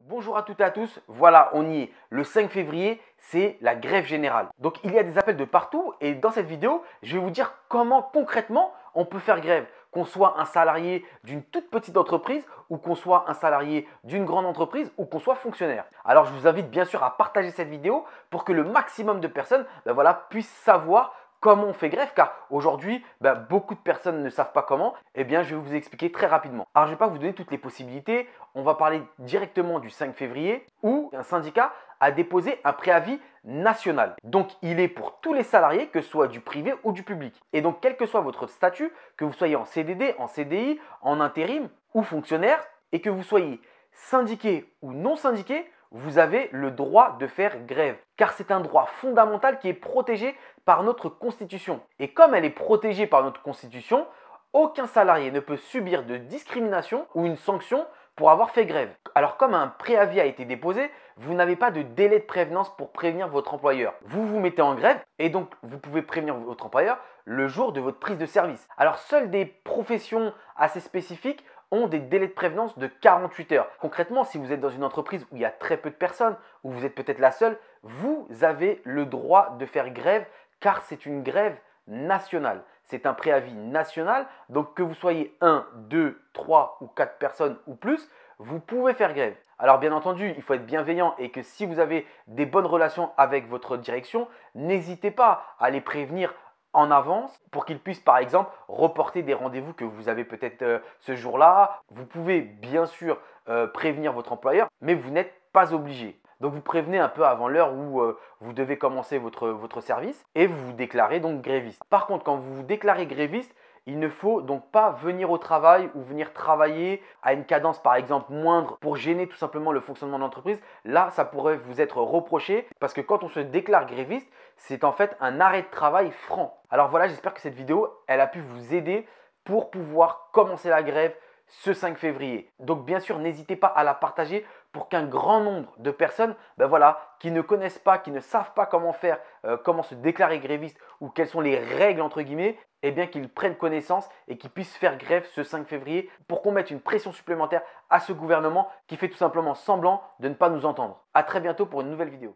Bonjour à toutes et à tous, voilà on y est, le 5 février c'est la grève générale. Donc il y a des appels de partout et dans cette vidéo je vais vous dire comment concrètement on peut faire grève. Qu'on soit un salarié d'une toute petite entreprise ou qu'on soit un salarié d'une grande entreprise ou qu'on soit fonctionnaire. Alors je vous invite bien sûr à partager cette vidéo pour que le maximum de personnes puissent savoir comment on fait grève, car aujourd'hui, beaucoup de personnes ne savent pas comment. Eh bien, je vais vous expliquer très rapidement. Alors, je ne vais pas vous donner toutes les possibilités. On va parler directement du 5 février où un syndicat a déposé un préavis national. Donc, il est pour tous les salariés, que ce soit du privé ou du public. Et donc, quel que soit votre statut, que vous soyez en CDD, en CDI, en intérim ou fonctionnaire, et que vous soyez syndiqué ou non syndiqué, vous avez le droit de faire grève. Car c'est un droit fondamental qui est protégé par notre Constitution. Et comme elle est protégée par notre Constitution, aucun salarié ne peut subir de discrimination ou une sanction pour avoir fait grève. Alors comme un préavis a été déposé, vous n'avez pas de délai de prévenance pour prévenir votre employeur. Vous vous mettez en grève et donc vous pouvez prévenir votre employeur le jour de votre prise de service. Alors seules des professions assez spécifiques ont des délais de prévenance de 48 heures. Concrètement, si vous êtes dans une entreprise où il y a très peu de personnes, où vous êtes peut-être la seule, vous avez le droit de faire grève car c'est une grève nationale. C'est un préavis national, donc que vous soyez 1, 2, 3 ou 4 personnes ou plus, vous pouvez faire grève. Alors bien entendu, il faut être bienveillant et que si vous avez des bonnes relations avec votre direction, n'hésitez pas à les prévenir en avance pour qu'ils puissent par exemple reporter des rendez-vous que vous avez peut-être ce jour-là. Vous pouvez bien sûr prévenir votre employeur, mais vous n'êtes pas obligé. Donc vous prévenez un peu avant l'heure où vous devez commencer votre service et vous vous déclarez donc gréviste. Par contre, quand vous vous déclarez gréviste, il ne faut donc pas venir au travail ou venir travailler à une cadence par exemple moindre pour gêner tout simplement le fonctionnement de l'entreprise. Là, ça pourrait vous être reproché parce que quand on se déclare gréviste, c'est en fait un arrêt de travail franc. Alors voilà, j'espère que cette vidéo, elle a pu vous aider pour pouvoir commencer la grève ce 5 février. Donc bien sûr, n'hésitez pas à la partager pour qu'un grand nombre de personnes qui ne connaissent pas, qui ne savent pas comment faire, comment se déclarer gréviste ou quelles sont les règles entre guillemets, eh bien qu'ils prennent connaissance et qu'ils puissent faire grève ce 5 février pour qu'on mette une pression supplémentaire à ce gouvernement qui fait tout simplement semblant de ne pas nous entendre. À très bientôt pour une nouvelle vidéo.